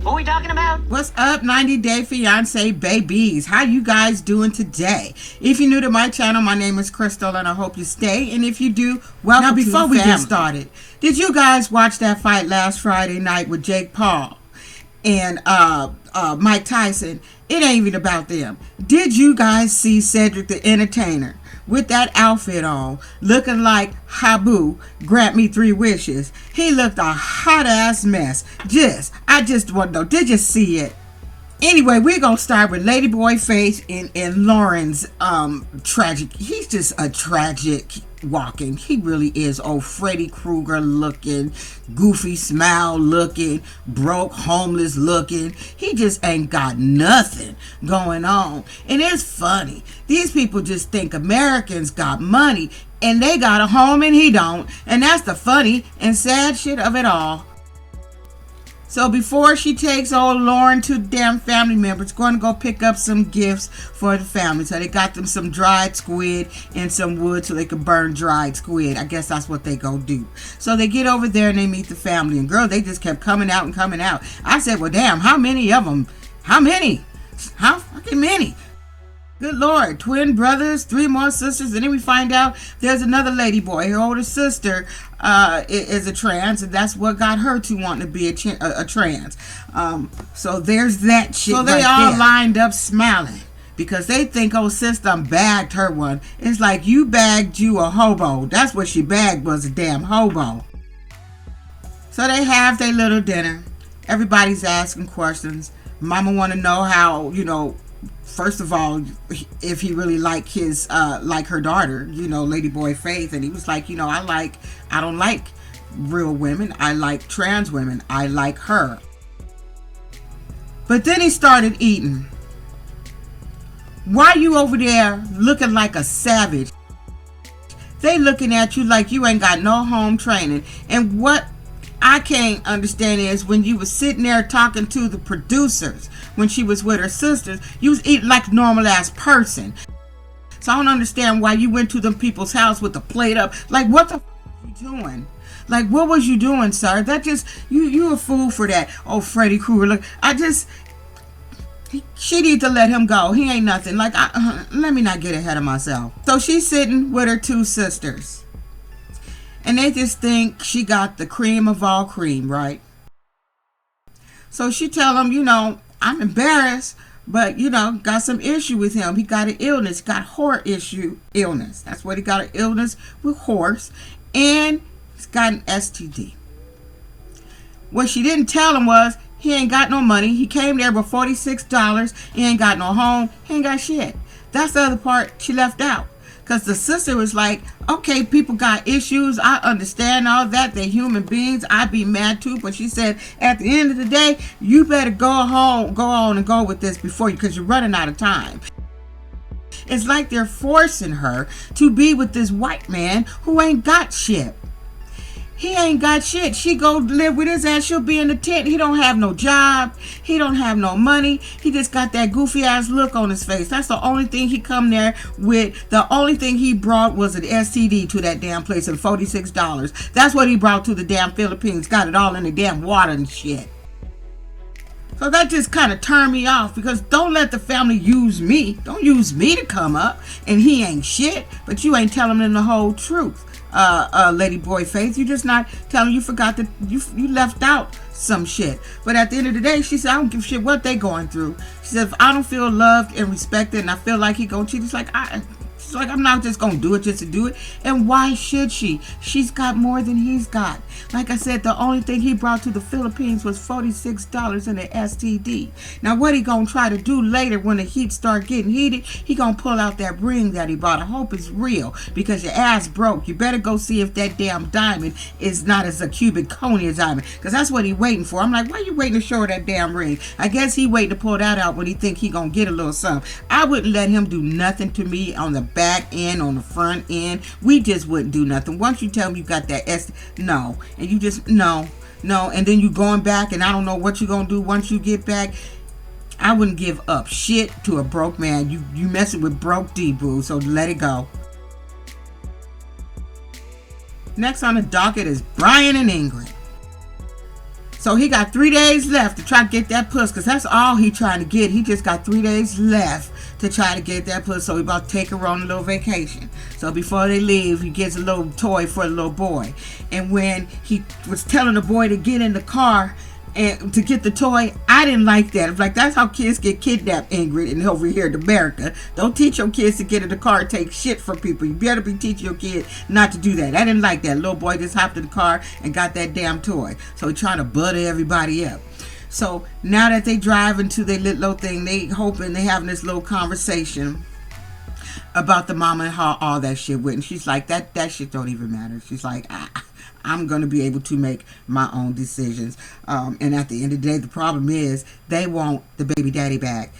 What are we talking about? What's up, 90 Day Fiance babies? How you guys doing today? If you're new to my channel, my name is Crystal and I hope you stay. And if you do, welcome. Now, before we get started, did you guys watch that fight last Friday night with Jake Paul and Mike Tyson? It ain't even about them. Did you guys see Cedric the Entertainer with that outfit on, looking like Habu, grant me 3 wishes? He looked a hot ass mess. I just want to know, did you see it? Anyway, we're going to start with Ladyboy Face in Loren's tragic. He's just a tragic walking. He really is. Old Freddy Krueger looking, goofy smile looking, broke, homeless looking. He just ain't got nothing going on. And it's funny. These people just think Americans got money and they got a home and he don't. And that's the funny and sad shit of it all. So before she takes old Loren to damn family members, going to go pick up some gifts for the family. So they got them some dried squid and some wood so they could burn dried squid. I guess that's what they go do. So they get over there and they meet the family. And girl, they just kept coming out and coming out. I said, well, damn, how many of them? How many? How fucking many? Good Lord, twin brothers, 3 more sisters, and then we find out there's another lady boy. Her older sister is a trans, and that's what got her to want to be a trans. So there's that shit. So they all lined up smiling because they think, oh, sister bagged her one. It's like you bagged you a hobo. That's what she bagged, was a damn hobo. So they have their little dinner. Everybody's asking questions. Mama want to know how, first of all, if he really like his like her daughter, Ladyboy Faith. And he was like, I don't like real women. I like trans women. I like her. But then he started eating. Why you over there looking like a savage? They looking at you like you ain't got no home training. And what I can't understand is when you was sitting there talking to the producers, when she was with her sisters, you was eating like a normal ass person. So I don't understand why you went to them people's house with the plate up. Like, what the f are you doing? Like, what was you doing, sir? That just, you a fool for that. Oh, Freddy Krueger, look, she need to let him go. He ain't nothing. Like, let me not get ahead of myself. So she's sitting with her 2 sisters. And they just think she got the cream of all cream, right? So she tell them, I'm embarrassed, but, got some issue with him. He got an illness, got illness. That's what he got, an illness with horse. And he's got an STD. What she didn't tell him was he ain't got no money. He came there with $46. He ain't got no home. He ain't got shit. That's the other part she left out. Because the sister was like, okay, people got issues. I understand all that. They're human beings. I'd be mad too. But she said, at the end of the day, you better go on and go with this before you, because you're running out of time. It's like they're forcing her to be with this white man who ain't got shit. He ain't got shit. She go live with his ass. She'll be in the tent. He don't have no job. He don't have no money. He just got that goofy ass look on his face. That's the only thing he come there with. The only thing he brought was an STD to that damn place and $46. That's what he brought to the damn Philippines. Got it all in the damn water and shit. So that just kind of turned me off, because don't let the family use me. Don't use me to come up and he ain't shit, but you ain't telling them the whole truth. Ladyboy Faith, you just not telling. You forgot that you left out some shit. But at the end of the day, she said, I don't give a shit what they going through. She said, if I don't feel loved and respected and I feel like he gonna cheat, it's like she's like, I'm not just gonna do it just to do it. And why should she? She's got more than he's got. Like I said, the only thing he brought to the Philippines was $46 in an STD. Now what he gonna try to do later when the heat start getting heated, he gonna pull out that ring that he bought. I hope it's real, because your ass broke. You better go see if that damn diamond is not as a cubic coney diamond, because that's what he waiting for. I'm like, why you waiting to show her that damn ring? I guess he waiting to pull that out when he think he gonna get a little something. I wouldn't let him do nothing to me on the back end, on the front end. We just wouldn't do nothing. Once you tell me you got that no, and you just no, and then you going back, and I don't know what you gonna do once you get back. I wouldn't give up shit to a broke man. You messing with broke D-boo, so let it go. Next on the docket is Brian and Ingrid. So he got 3 days left to try to get that puss, because that's all he trying to get. He just got 3 days left to try to get that puss. So he about to take her on a little vacation. So before they leave, he gets a little toy for the little boy. And when he was telling the boy to get in the car and to get the toy, I didn't like that. I'm like, that's how kids get kidnapped, Ingrid, and over here in America. Don't teach your kids to get in the car and take shit from people. You better be teaching your kid not to do that. I didn't like that. Little boy just hopped in the car and got that damn toy. So he's trying to butter everybody up. So now that they drive into their little thing, they hoping they having this little conversation about the mama and how all that shit went. And she's like, that shit don't even matter. She's like, I'm going to be able to make my own decisions. And at the end of the day, the problem is they want the baby daddy back.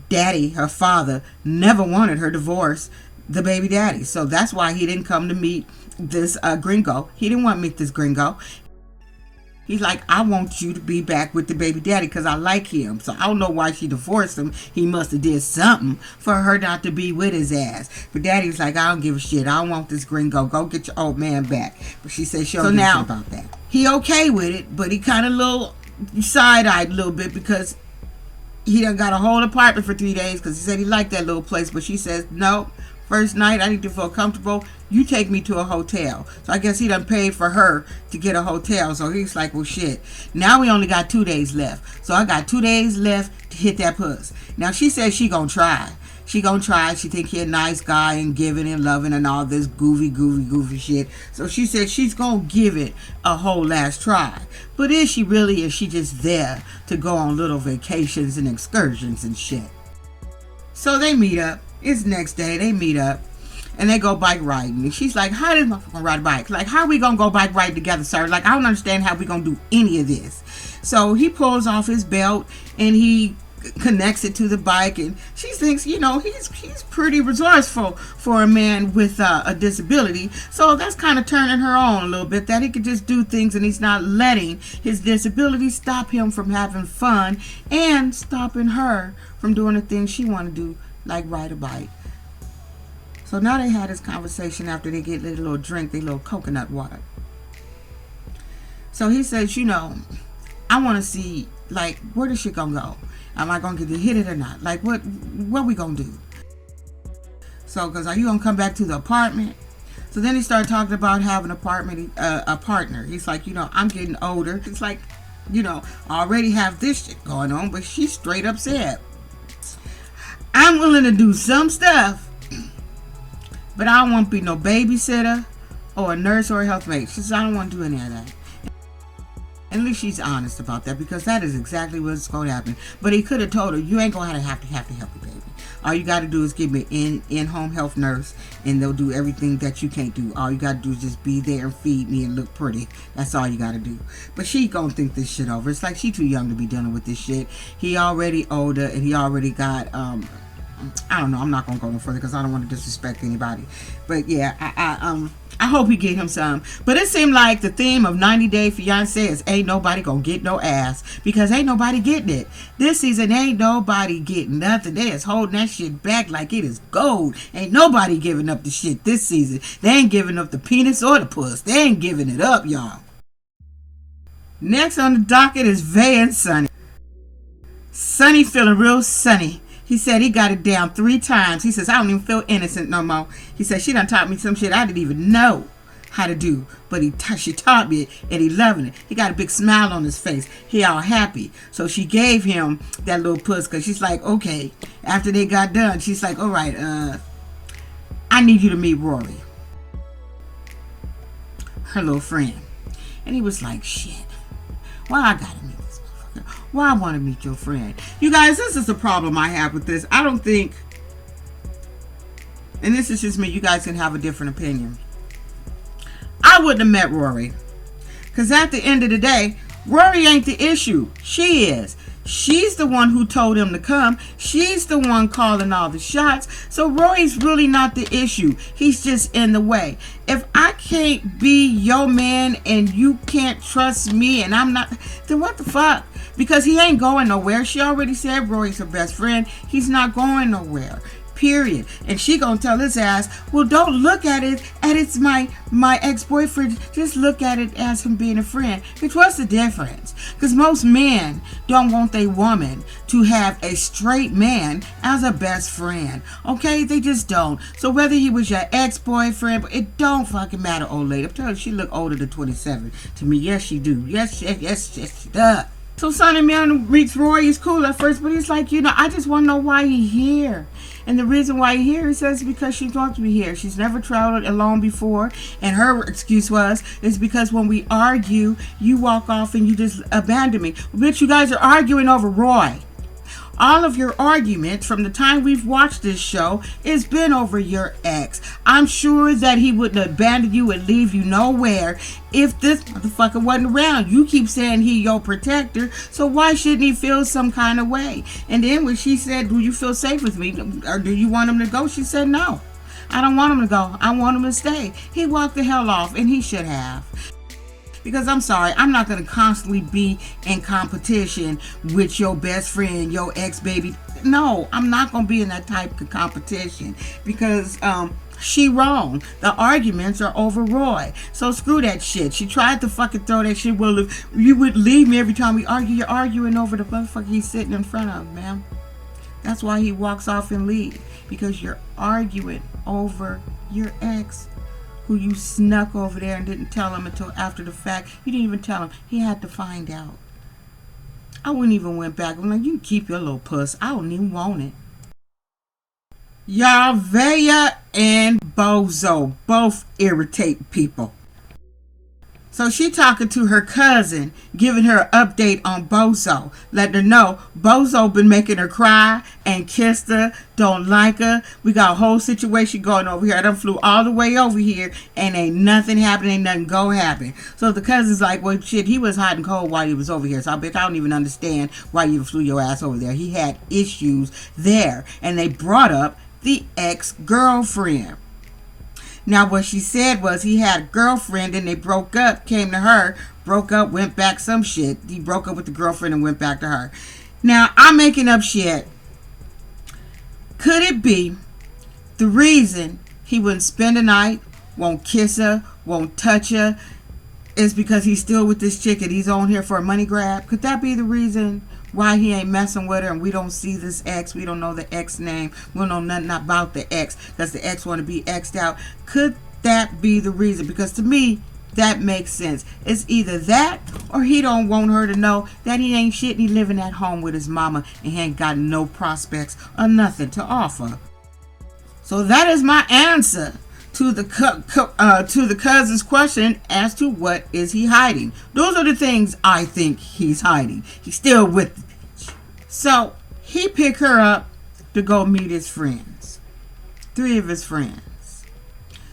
Daddy, her father, never wanted her divorce the baby daddy. So that's why he didn't come to meet this gringo. He didn't want to meet this gringo. He's like, I want you to be back with the baby daddy because I like him. So I don't know why she divorced him. He must have did something for her not to be with his ass. But daddy was like, I don't give a shit. I don't want this gringo. Go get your old man back. But she said she don't give a shit about that. He okay with it, but he kind of little side-eyed a little bit because he done got a whole apartment for 3 days because he said he liked that little place. But she says, no. First night, I need to feel comfortable. You take me to a hotel. So I guess he done paid for her to get a hotel. So he's like, well, shit. Now we only got 2 days left. So I got 2 days left to hit that puss. Now she says she gonna try. She gonna try. She think he a nice guy and giving and loving and all this goofy shit. So she said she's gonna give it a whole last try. But is she really? Is she just there to go on little vacations and excursions and shit? So they meet up. It's next day. They meet up and they go bike riding. And she's like, how does motherfucker ride a bike? Like, how are we going to go bike riding together, sir? Like, I don't understand how we going to do any of this. So he pulls off his belt and he connects it to the bike. And she thinks, you know, he's pretty resourceful for a man with a disability. So that's kind of turning her on a little bit, that he could just do things and he's not letting his disability stop him from having fun and stopping her from doing the things she want to do, like ride a bike. So now they had this conversation after they get their little drink, their little coconut water. So he says, you know, I want to see, like, where this shit gonna go? Am I gonna get to hit it or not? Like, what we gonna do? So, because are you gonna come back to the apartment? So then he started talking about having a partner. He's like, you know, I'm getting older. It's like, you know, I already have this shit going on, but she's straight up said, I'm willing to do some stuff, but I don't want to be no babysitter or a nurse or a health mate. She says, I don't want to do any of that. At least she's honest about that, because that is exactly what's going to happen. But he could have told her, you ain't going to have to help me, baby. All you got to do is give me an in-home health nurse, and they'll do everything that you can't do. All you got to do is just be there and feed me and look pretty. That's all you got to do. But she going to think this shit over. It's like she too young to be dealing with this shit. He already older, and he already got, I don't know. I'm not going to go no further because I don't want to disrespect anybody. But yeah, I hope he get him some. But it seemed like the theme of 90 Day Fiancé is ain't nobody gonna get no ass, because ain't nobody getting it. This season ain't nobody getting nothing. They is holding that shit back like it is gold. Ain't nobody giving up the shit this season. They ain't giving up the penis or the puss. They ain't giving it up, y'all. Next on the docket is Vee and Sunny. Sunny feeling real sunny. He said he got it down 3 times. He says, I don't even feel innocent no more. He said, she done taught me some shit I didn't even know how to do. But she taught me it, and he loving it. He got a big smile on his face. He all happy. So she gave him that little puss, because she's like, okay. After they got done, she's like, all right, I need you to meet Rory, her little friend. And he was like, shit, why I gotta meet this motherfucker? Why I want to meet your friend? You guys, this is the problem I have with this. I don't think, and this is just me, you guys can have a different opinion. I wouldn't have met Rory, because at the end of the day, Rory ain't the issue. She is. She's the one who told him to come. She's the one calling all the shots. So Rory's really not the issue. He's just in the way. If I can't be your man and you can't trust me and I'm not, then what the fuck? Because he ain't going nowhere. She already said Rory's her best friend. He's not going nowhere. Period. And she gonna tell his ass, well, don't look at it as it's my ex-boyfriend. Just look at it as him being a friend. Which what's the difference? Because most men don't want their woman to have a straight man as a best friend. Okay? They just don't. So whether he was your ex-boyfriend, it don't fucking matter, old lady. I'm telling you, she look older than 27 to me. Yes, she do. Yes, she does. So Sunny Man meets Rory. He's cool at first, but he's like, I just want to know why he's here. And the reason why he's here, he says, because she wants to be here. She's never traveled alone before. And her excuse is because when we argue, you walk off and you just abandon me. Bitch, you guys are arguing over Roy. All of your arguments from the time we've watched this show has been over your ex. I'm sure that he wouldn't abandon you and leave you nowhere if this motherfucker wasn't around. You keep saying he your protector, so why shouldn't he feel some kind of way? And then when she said, do you feel safe with me? Or do you want him to go? She said, no. I don't want him to go. I want him to stay. He walked the hell off, and he should have. Because I'm sorry, I'm not going to constantly be in competition with your best friend, your ex-baby. No, I'm not going to be in that type of competition because she wrong. The arguments are over Roy. So screw that shit. She tried to fucking throw that shit. Well, if you would leave me every time we argue, you're arguing over the motherfucker he's sitting in front of, ma'am. That's why he walks off and leaves. Because you're arguing over your ex, who you snuck over there and didn't tell him until after the fact. You didn't even tell him. He had to find out. I wouldn't even went back. I'm like, you keep your little puss. I don't even want it. Y'all, Vanya and Bozo both irritate people. So she talking to her cousin, giving her an update on Bozo, letting her know Bozo been making her cry and kissed her, don't like her. We got a whole situation going over here. I done flew all the way over here and ain't nothing happening, ain't nothing go happen. So the cousin's like, well, shit, he was hot and cold while he was over here. So I bet I don't even understand why you flew your ass over there. He had issues there. And they brought up the ex-girlfriend. Now, what she said was he had a girlfriend and they broke up, came to her, broke up, went back some shit. He broke up with the girlfriend and went back to her. Now, I'm making up shit. Could it be the reason he wouldn't spend the night, won't kiss her, won't touch her, is because he's still with this chick and he's on here for a money grab? Could that be the reason why he ain't messing with her and we don't see this ex? We don't know the ex name. We don't know nothing about the ex because the ex want to be exed out. Could that be the reason? Because to me, that makes sense. It's either that or he don't want her to know that he ain't shit and he living at home with his mama and he ain't got no prospects or nothing to offer. So that is my answer to the cousin's question as to what is he hiding. Those are the things I think he's hiding. He's still with the bitch. So he picked her up to go meet his friends. 3 of his friends.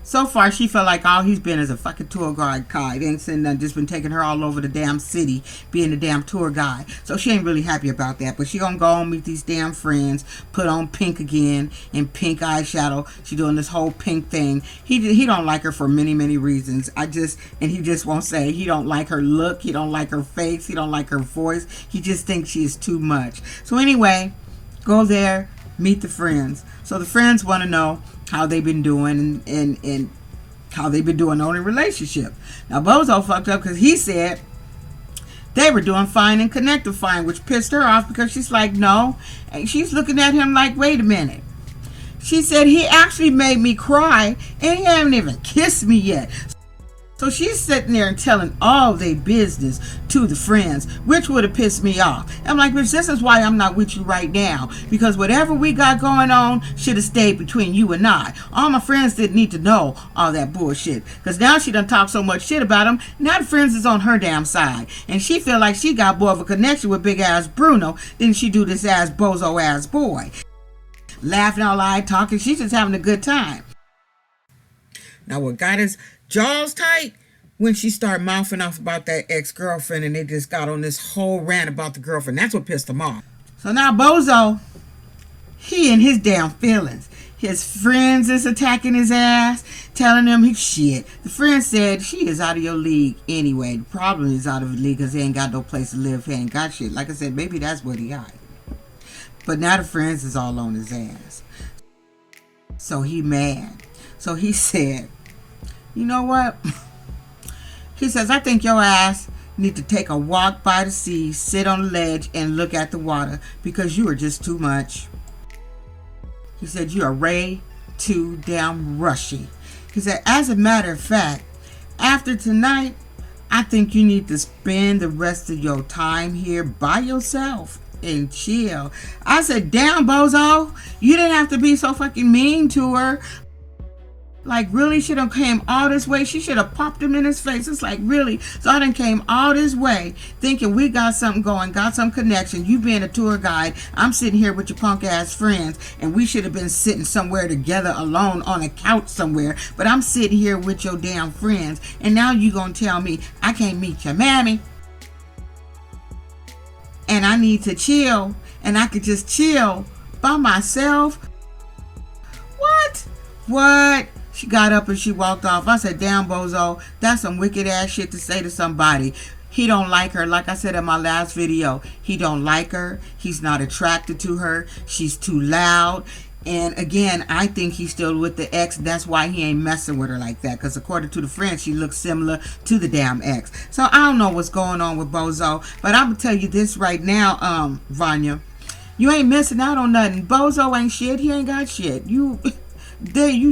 So far, she felt like all he's been is a fucking tour guide. He ain't sitting there, just been taking her all over the damn city, being a damn tour guide. So she ain't really happy about that. But she gonna go and meet these damn friends, put on pink again, and pink eyeshadow. She doing this whole pink thing. He don't like her for many, many reasons. And he just won't say. He don't like her look. He don't like her face. He don't like her voice. He just thinks she is too much. So anyway, go there, meet the friends. So the friends want to know how they've been doing and how they've been doing on a relationship. Now, Bozo fucked up because he said they were doing fine and connected fine, which pissed her off because she's like, no. And she's looking at him like, wait a minute. She said, he actually made me cry and he haven't even kissed me yet. So she's sitting there and telling all their business to the friends, which would have pissed me off. I'm like, bitch, this is why I'm not with you right now. Because whatever we got going on should have stayed between you and I. All my friends didn't need to know all that bullshit. Because now she done talked so much shit about him. Now the friends is on her damn side. And she feel like she got more of a connection with big ass Bruno than she do this ass bozo ass boy. Laughing all loud, talking. She's just having a good time. Now what got his jaws tight when she started mouthing off about that ex-girlfriend and they just got on this whole rant about the girlfriend. That's what pissed him off. So now Bozo, he in his damn feelings. His friends is attacking his ass, telling him he shit. The friend said she is out of your league anyway. The problem is out of the league because he ain't got no place to live. He ain't got shit. Like I said, maybe that's what he got. But now the friends is all on his ass. So he mad. So he said, you know what? He says, I think your ass need to take a walk by the sea, sit on the ledge, and look at the water because you are just too much. He said, you are way too damn rushy. He said, as a matter of fact, after tonight, I think you need to spend the rest of your time here by yourself and chill. I said, damn, Bozo, you didn't have to be so fucking mean to her. Like, really? She done came all this way? She should have popped him in his face. It's like, really? So I done came all this way thinking we got something going, got some connection. You being a tour guide. I'm sitting here with your punk ass friends, and we should have been sitting somewhere together alone on a couch somewhere. But I'm sitting here with your damn friends, and now you gonna tell me I can't meet your mammy? And I need to chill, and I could just chill by myself? What? What? She got up and she walked off. I said, damn, Bozo, that's some wicked ass shit to say to somebody. He don't like her. Like I said in my last video, he don't like her. He's not attracted to her. She's too loud. And again, I think he's still with the ex. That's why he ain't messing with her like that. Because according to the friend, she looks similar to the damn ex. So I don't know what's going on with Bozo. But I'm going to tell you this right now, Vanya. You ain't missing out on nothing. Bozo ain't shit. He ain't got shit. You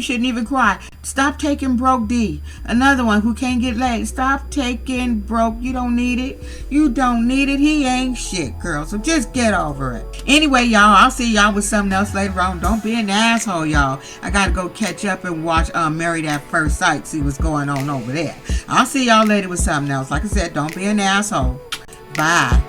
shouldn't even cry. Stop taking broke D. Another one who can't get laid. Stop taking broke. You don't need it. You don't need it. He ain't shit, girl. So just get over it. Anyway, y'all, I'll see y'all with something else later on. Don't be an asshole, y'all. I gotta go catch up and watch Married at First Sight. See what's going on over there. I'll see y'all later with something else. Like I said, don't be an asshole. Bye.